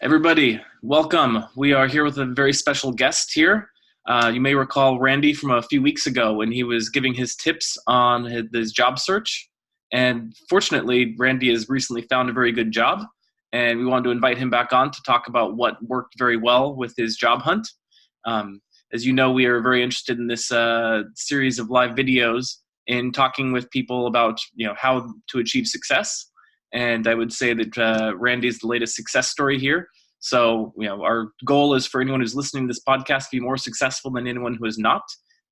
Everybody, welcome. We are here with a very special guest here. You may recall Randy from a few weeks ago when he was giving his tips on his job search. And fortunately, Randy has recently found a very good job. And we wanted to invite him back on to talk about what worked very well with his job hunt. As you know, we are very interested in this series of live videos in talking with people about how to achieve success. And I would say that Randy is the latest success story here. So, our goal is for anyone who's listening to this podcast to be more successful than anyone who is not.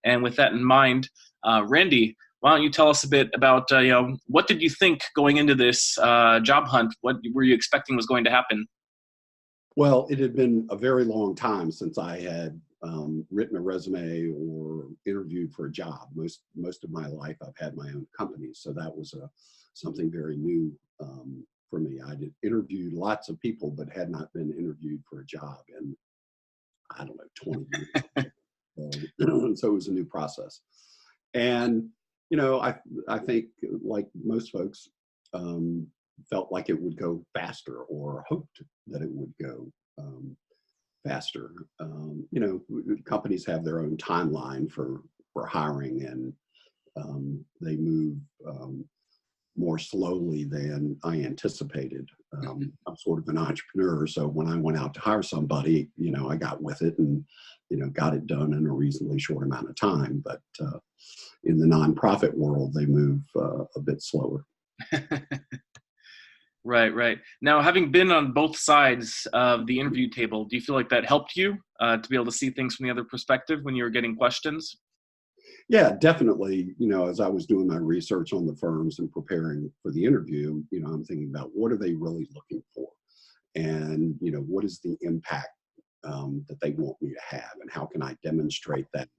And with that in mind, Randy, why don't you tell us a bit about, what did you think going into this job hunt? What were you expecting was going to happen? Well, it had been a very long time since I had written a resume or interviewed for a job. Most of my life, I've had my own company, so that was something very new for me. I did interviewed lots of people, but had not been interviewed for a job in, I don't know, 20 years. So it was a new process. And, I think like most folks, felt like it would go faster or hoped that it would go faster. Companies have their own timeline for hiring, and they move more slowly than I anticipated. I'm sort of an entrepreneur, so when I went out to hire somebody, I got with it and got it done in a reasonably short amount of time. But in the nonprofit world, they move a bit slower. Right. Now, having been on both sides of the interview table, do you feel like that helped you to be able to see things from the other perspective when you were getting questions? Yeah, definitely. As I was doing my research on the firms and preparing for the interview, I'm thinking about what are they really looking for? And, what is the impact that they want me to have? And how can I demonstrate that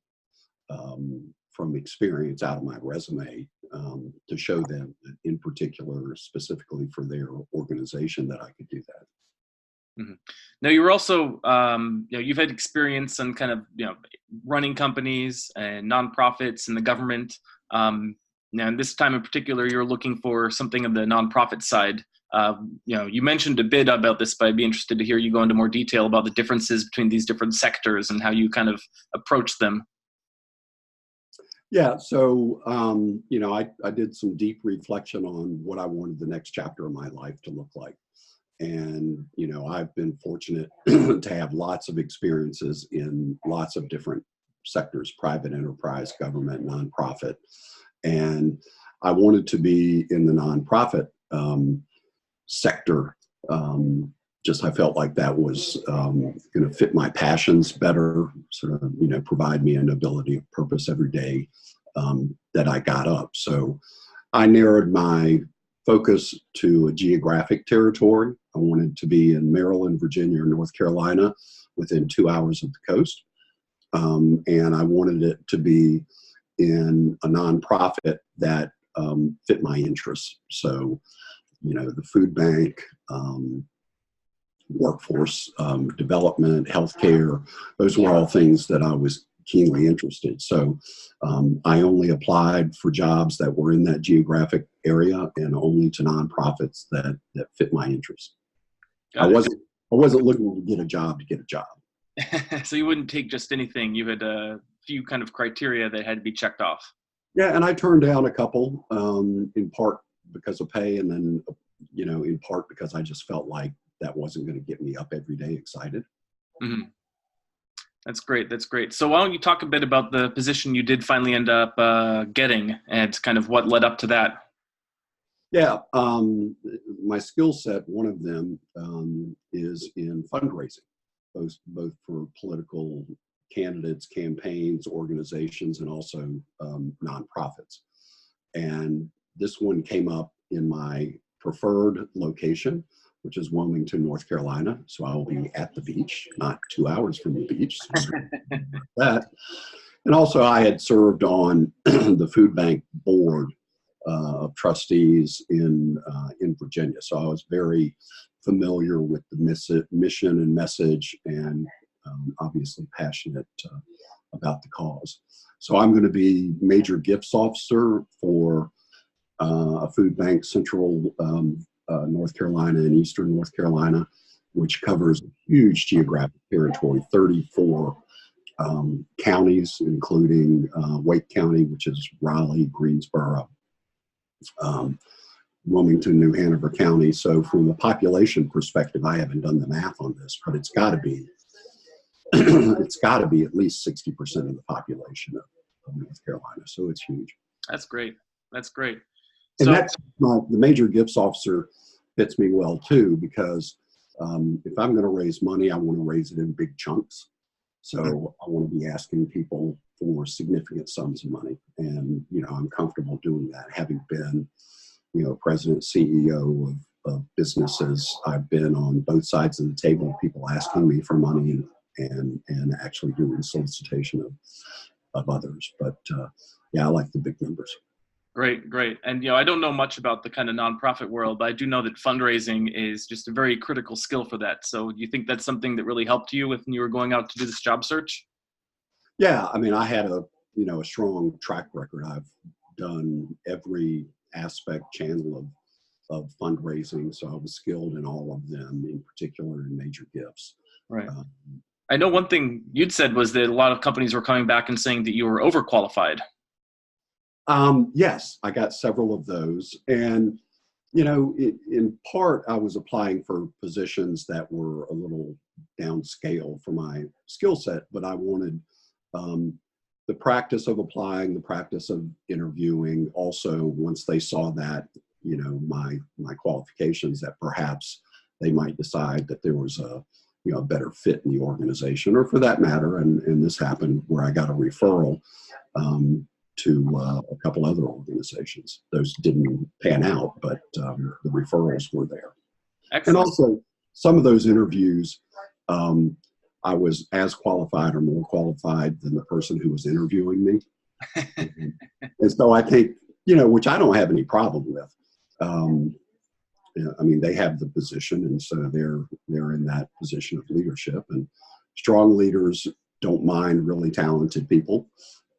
from experience out of my resume to show them, in particular, specifically for their organization, that I could do that. Mm-hmm. Now, you were also, you've had experience in kind of, running companies and nonprofits and the government. Now, in this time in particular, you're looking for something of the nonprofit side. You mentioned a bit about this, but I'd be interested to hear you go into more detail about the differences between these different sectors and how you kind of approach them. Yeah, so, I did some deep reflection on what I wanted the next chapter of my life to look like. And, I've been fortunate to have lots of experiences in lots of different sectors: private enterprise, government, nonprofit. And I wanted to be in the nonprofit sector. I felt like that was going to fit my passions better, sort of, provide me an ability of purpose every day that I got up. So I narrowed my focus to a geographic territory. I wanted to be in Maryland, Virginia, or North Carolina within 2 hours of the coast. And I wanted it to be in a nonprofit that fit my interests. So, the food bank, workforce development, healthcare, those were all things that I was keenly interested. So I only applied for jobs that were in that geographic area and only to nonprofits that fit my interests. I wasn't looking to get a job to get a job. So you wouldn't take just anything. You had a few kind of criteria that had to be checked off. Yeah, and I turned down a couple, in part because of pay, and then, in part because I just felt like that wasn't going to get me up every day excited. Mm-hmm. That's great. So why don't you talk a bit about the position you did finally end up getting and kind of what led up to that? Yeah, my skill set, one of them is in fundraising, both for political candidates, campaigns, organizations, and also nonprofits. And this one came up in my preferred location, which is Wilmington, North Carolina. So I'll be at the beach, not 2 hours from the beach. So that. And also I had served on the food bank board of trustees in Virginia. So I was very familiar with the mission and message, and obviously passionate about the cause. So I'm going to be major gifts officer for a food bank, central North Carolina and eastern North Carolina. which covers a huge geographic territory, 34 counties, including Wake County, which is Raleigh, Greensboro, Wilmington, New Hanover County. So from a population perspective, I haven't done the math on this, but it's got to be it's got to be at least 60% of the population of North Carolina. So it's huge. That's great. That's great. And So that's the major gifts officer fits me well too, because if I'm going to raise money, I want to raise it in big chunks. So I want to be asking people for significant sums of money. And, I'm comfortable doing that. Having been, president, CEO of businesses, I've been on both sides of the table, people asking me for money and actually doing solicitation of others. But yeah, I like the big numbers. great, great. And, I don't know much about the kind of nonprofit world, but I do know that fundraising is just a very critical skill for that. So do you think that's something that really helped you when you were going out to do this job search? Yeah, I mean, I had a strong track record. I've done every aspect channel of fundraising, so I was skilled in all of them, in particular in major gifts. Right. I know one thing you'd said was that a lot of companies were coming back and saying that you were overqualified. Yes, I got several of those. And, in part, I was applying for positions that were a little downscale for my skill set, but I wanted the practice of applying, the practice of interviewing. Also, once they saw that, my qualifications, that perhaps they might decide that there was a better fit in the organization, or for that matter, and this happened where I got a referral to a couple other organizations. Those didn't pan out, but the referrals were there. Excellent. And also, some of those interviews, I was as qualified or more qualified than the person who was interviewing me. And so I think, which I don't have any problem with. I mean, they have the position, and so they're in that position of leadership. And strong leaders don't mind really talented people,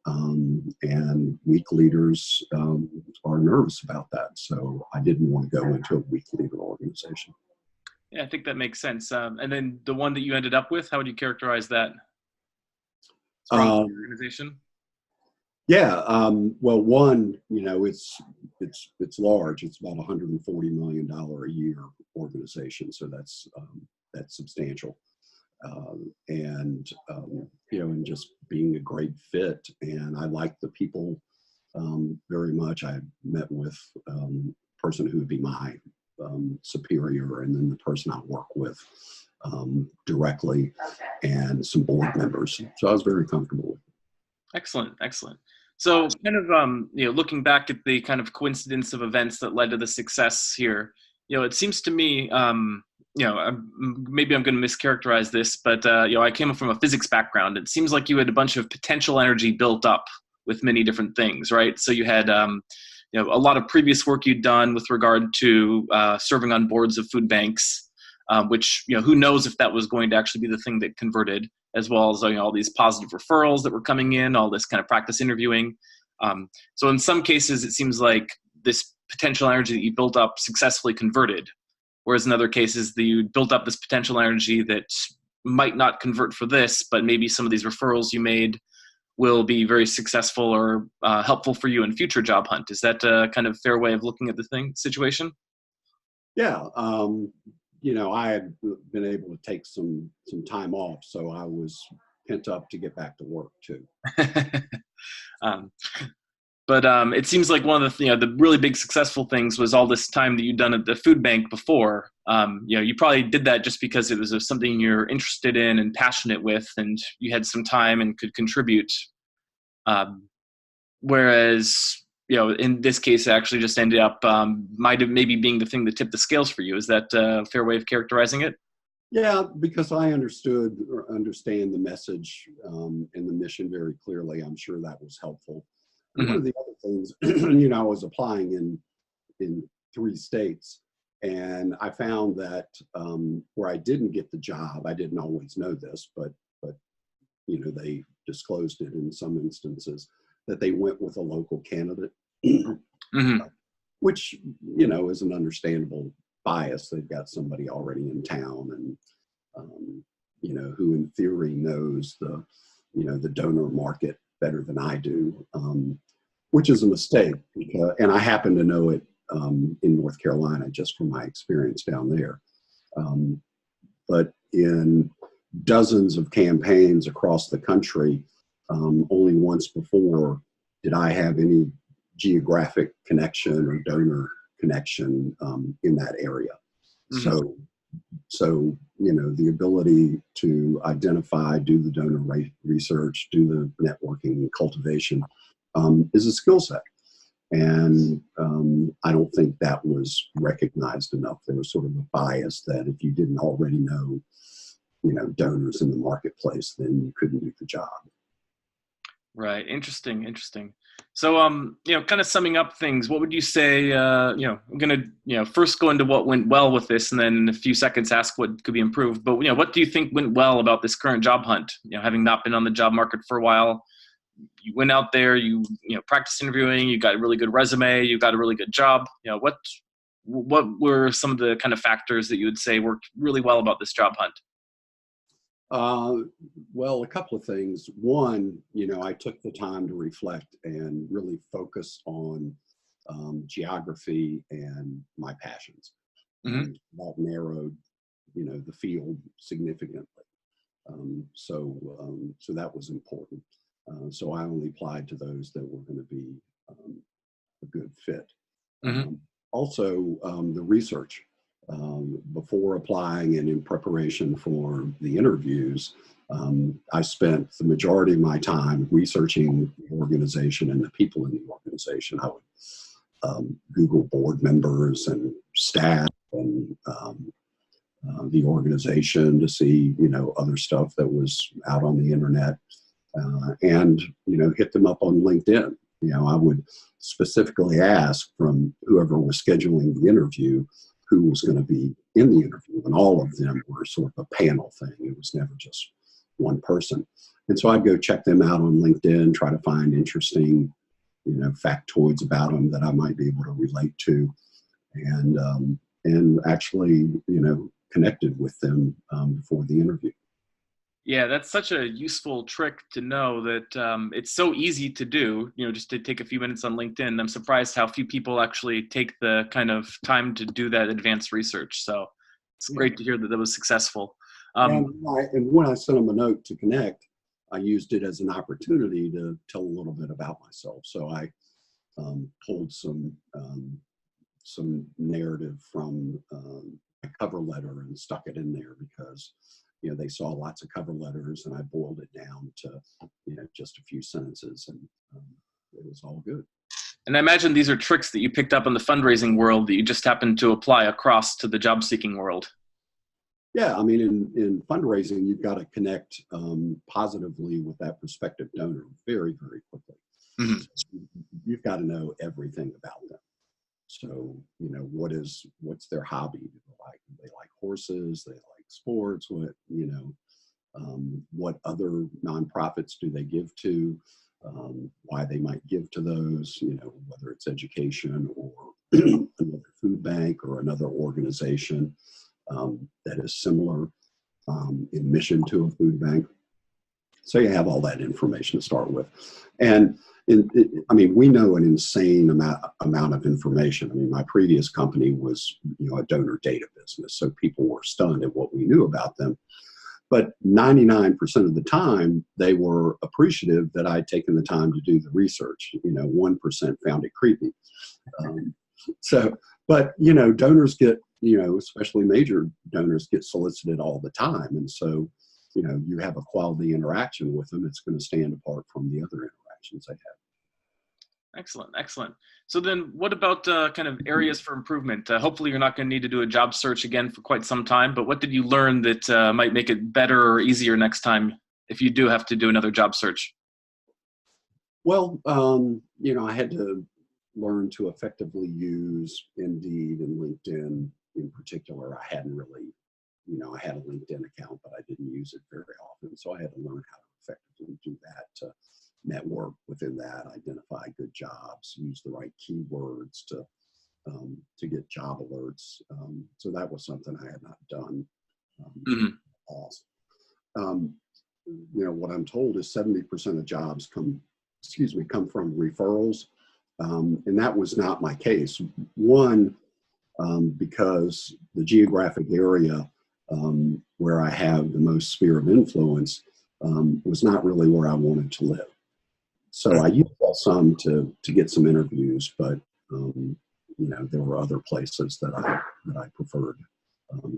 and weak leaders are nervous about that. So I didn't want to go into a weak leader organization. Yeah, I think that makes sense. And then the one that you ended up with, how would you characterize that? Strong organization? Yeah, well, one, it's large. It's about $140 million a year organization, so that's substantial. And just being a great fit. And I like the people very much. I met with a person who would be my superior, and then the person I work with directly, and some board members. So I was very comfortable with it. Excellent, excellent. So kind of, looking back at the kind of coincidence of events that led to the success here, it seems to me, maybe I'm going to mischaracterize this, but, I came from a physics background. It seems like you had a bunch of potential energy built up with many different things, right? So you had, a lot of previous work you'd done with regard to serving on boards of food banks, which, who knows if that was going to actually be the thing that converted, as well as all these positive referrals that were coming in, all this kind of practice interviewing. So in some cases, it seems like this potential energy that you built up successfully converted, whereas in other cases, you built up this potential energy that might not convert for this, but maybe some of these referrals you made will be very successful or helpful for you in future job hunt. Is that a kind of fair way of looking at the situation? Yeah. I had been able to take some time off, so I was pent up to get back to work too. But it seems like one of the the really big successful things was all this time that you'd done at the food bank before. You probably did that just because it was something you're interested in and passionate with, and you had some time and could contribute. Whereas in this case, it actually just ended up might have maybe being the thing that tipped the scales for you. Is that a fair way of characterizing it? Yeah, because I understood or understand the message and the mission very clearly. I'm sure that was helpful. Mm-hmm. One of the other things, I was applying in 3 states, and I found that where I didn't get the job, I didn't always know this, but they disclosed it in some instances, that they went with a local candidate, mm-hmm. which, is an understandable bias. They've got somebody already in town, and who in theory knows the donor market better than I do, which is a mistake. And I happen to know it in North Carolina just from my experience down there. But in dozens of campaigns across the country, only once before did I have any geographic connection or donor connection in that area. Mm-hmm. So the ability to identify, do the donor research, do the networking and cultivation is a skill set. And I don't think that was recognized enough. There was sort of a bias that if you didn't already know, donors in the marketplace, then you couldn't do the job. Right. Interesting. So, kind of summing up things, what would you say, I'm going to, first go into what went well with this, and then in a few seconds ask what could be improved. But, what do you think went well about this current job hunt? Having not been on the job market for a while, you went out there, you practiced interviewing, you got a really good resume, you got a really good job. What were some of the kind of factors that you would say worked really well about this job hunt? Well, a couple of things. One, I took the time to reflect and really focus on geography and my passions. Mm-hmm. That narrowed, the field significantly. So that was important. So I only applied to those that were going to be a good fit. Mm-hmm. Also, the research. Before applying and in preparation for the interviews, I spent the majority of my time researching the organization and the people in the organization. I would Google board members and staff and the organization to see, other stuff that was out on the internet, and, hit them up on LinkedIn. I would specifically ask from whoever was scheduling the interview who was going to be in the interview, and all of them were sort of a panel thing. It was never just one person. And so I'd go check them out on LinkedIn, try to find interesting, factoids about them that I might be able to relate to, and actually, connected with them before the interview. Yeah, that's such a useful trick to know that it's so easy to do, just to take a few minutes on LinkedIn. I'm surprised how few people actually take the kind of time to do that advanced research. So it's great to hear that was successful. And when I sent them a note to connect, I used it as an opportunity to tell a little bit about myself. So I pulled some narrative from my cover letter and stuck it in there because they saw lots of cover letters, and I boiled it down to, just a few sentences, and it was all good. And I imagine these are tricks that you picked up in the fundraising world that you just happened to apply across to the job seeking world. Yeah, I mean, in fundraising, you've got to connect positively with that prospective donor very, very quickly. Mm-hmm. So you've got to know everything about them. So, what's their hobby? Do they like horses? They like sports? What other nonprofits do they give to? Why they might give to those? Whether it's education or another food bank or another organization that is similar in mission to a food bank. So you have all that information to start with, and we know an insane amount of information. I mean, my previous company was, a donor data business, so people were stunned at what we knew about them. But 99% of the time, they were appreciative that I'd taken the time to do the research. 1% found it creepy. But donors get, especially major donors get solicited all the time, and so you have a quality interaction with them. It's going to stand apart from the other interactions they have. Excellent. So then what about kind of areas for improvement? Hopefully you're not going to need to do a job search again for quite some time, but what did you learn that might make it better or easier next time if you do have to do another job search? Well, I had to learn to effectively use Indeed and LinkedIn in particular. I hadn't really, I had a LinkedIn account, but I didn't use it very often. So I had to learn how to effectively do that, to network within that, identify good jobs, use the right keywords to to get job alerts. So that was something I had not done. Mhm. Pause. What I'm told is 70% of jobs come from referrals. And that was not my case. One, because the geographic area where I have the most sphere of influence was not really where I wanted to live. So I used that some to get some interviews, but there were other places that I preferred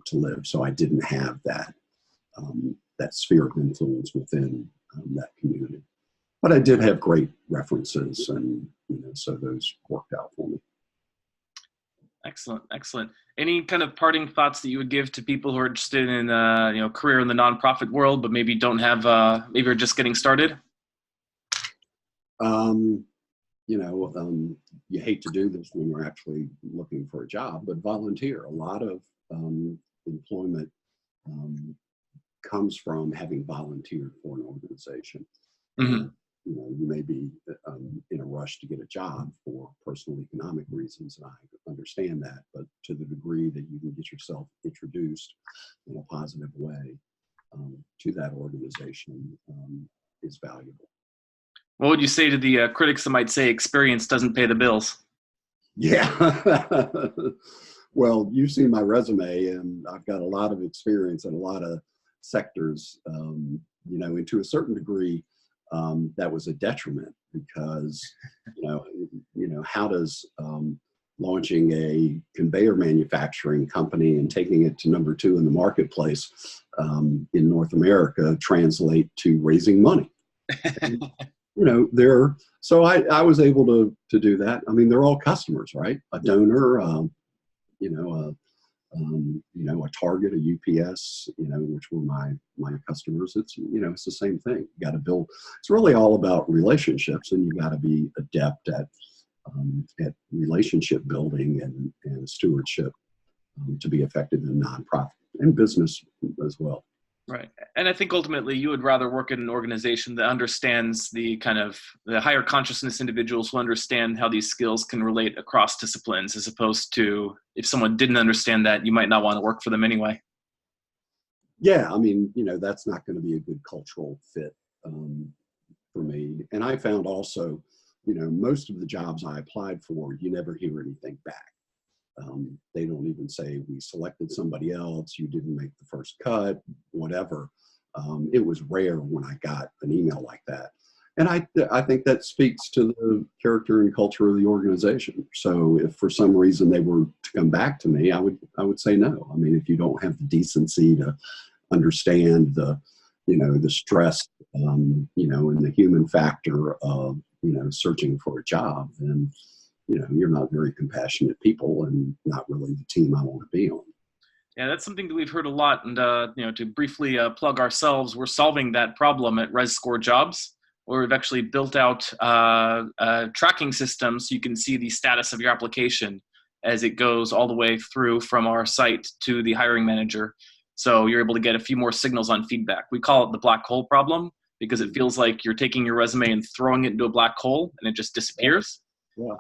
to live. So I didn't have that sphere of influence within that community. But I did have great references, and so those worked out for me. Excellent, excellent. Any kind of parting thoughts that you would give to people who are interested in career in the nonprofit world, but maybe don't have maybe are just getting started? You hate to do this when you're actually looking for a job, but volunteer. A lot of employment comes from having volunteered for an organization. Mm-hmm. You may be in a rush to get a job for personal economic reasons, and I understand that, but to the degree that you can get yourself introduced in a positive way to that organization is valuable. What would you say to the critics that might say experience doesn't pay the bills? Yeah. Well, you've seen my resume, and I've got a lot of experience in a lot of sectors, and to a certain degree, that was a detriment because, how does launching a conveyor manufacturing company and taking it to number 2 in the marketplace in North America translate to raising money? So I was able to do that. I mean, they're all customers, right? A donor, a Target, a UPS, which were my customers. It's it's the same thing. You got to build. It's really all about relationships, and you got to be adept at relationship building and stewardship to be effective in nonprofit and business as well. Right. And I think ultimately you would rather work in an organization that understands the kind of the higher consciousness individuals who understand how these skills can relate across disciplines, as opposed to if someone didn't understand that, you might not want to work for them anyway. Yeah. I mean, that's not going to be a good cultural fit for me. And I found also, most of the jobs I applied for, you never hear anything back. They don't even say we selected somebody else, you didn't make the first cut, whatever. It was rare when I got an email like that. And I think that speaks to the character and culture of the organization. So if for some reason they were to come back to me, I would say no. I mean, if you don't have the decency to understand the stress, and the human factor of, searching for a job, then you're not very compassionate people and not really the team I want to be on. Yeah, that's something that we've heard a lot. And, to briefly plug ourselves, we're solving that problem at RezScore Jobs, where we've actually built out a tracking system so you can see the status of your application as it goes all the way through from our site to the hiring manager. So you're able to get a few more signals on feedback. We call it the black hole problem because it feels like you're taking your resume and throwing it into a black hole and it just disappears. Yeah.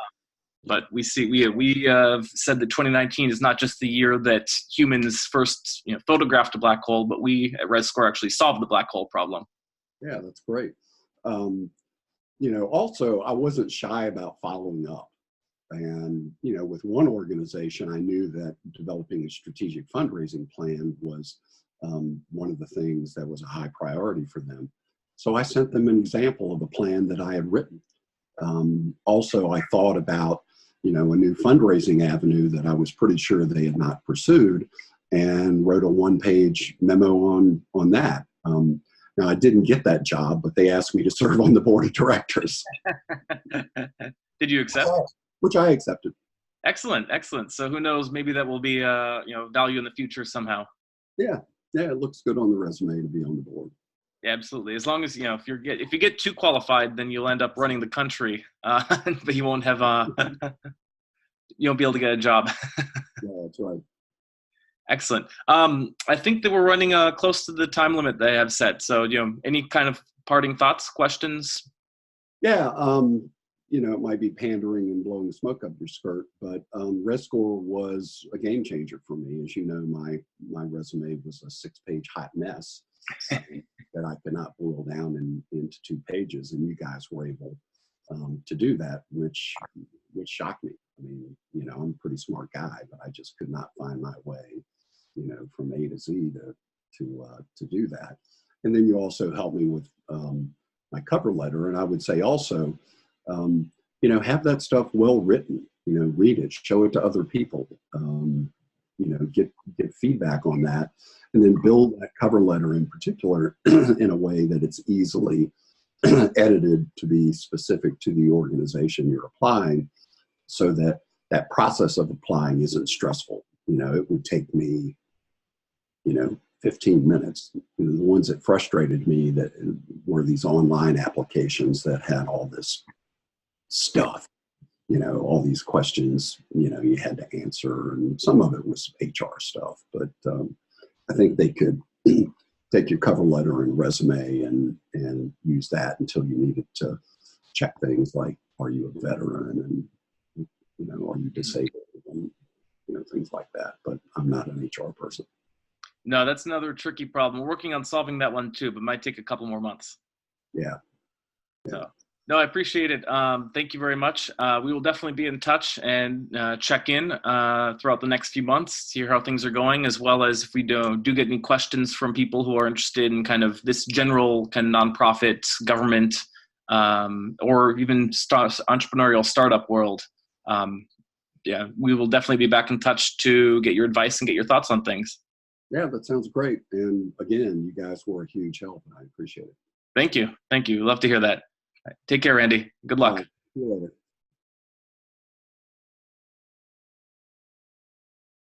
But we said that 2019 is not just the year that humans first photographed a black hole, but we at RezScore actually solved the black hole problem. Yeah, that's great. Also, I wasn't shy about following up. And, with one organization, I knew that developing a strategic fundraising plan was one of the things that was a high priority for them. So I sent them an example of a plan that I had written. Also, I thought about, a new fundraising avenue that I was pretty sure they had not pursued, and wrote a 1-page memo on that. Now, I didn't get that job, but they asked me to serve on the board of directors. Did you accept? Which I accepted. Excellent, excellent. So who knows? Maybe that will be value in the future somehow. Yeah, it looks good on the resume to be on the board. Yeah, absolutely. As long as if you get too qualified, then you'll end up running the country, but you won't have you won't be able to get a job. Yeah, that's right. Excellent. I think that we're running close to the time limit that I have set. So any kind of parting thoughts, questions? Yeah. it might be pandering and blowing smoke up your skirt, but RezScore was a game changer for me. As you know, my resume was a 6-page hot mess that I could not boil down into 2 pages, and you guys were able to do that, which shocked me. I mean, I'm a pretty smart guy, but I just could not find my way, from A to Z to do that. And then you also helped me with my cover letter, and I would say also, have that stuff well written. Read it, show it to other people. Get feedback on that, and then build that cover letter in particular in a way that it's easily edited to be specific to the organization you're applying, so that that process of applying isn't stressful. It would take me, 15 minutes. The ones that frustrated me that were these online applications that had all this stuff, all these questions, you had to answer, and some of it was HR stuff, but I think they could take your cover letter and resume and use that until you needed to check things like, are you a veteran, and are you disabled, and things like that. But I'm not an HR person. No, that's another tricky problem. We're working on solving that one too, but might take a couple more months. Yeah. So, no, I appreciate it. Thank you very much. We will definitely be in touch and check in throughout the next few months, see how things are going, as well as if we do get any questions from people who are interested in kind of this general kind of nonprofit, government, or even entrepreneurial startup world. We will definitely be back in touch to get your advice and get your thoughts on things. Yeah, that sounds great. And again, you guys were a huge help, and I appreciate it. Thank you. Love to hear that. Take care, Randy. Good luck. See you later.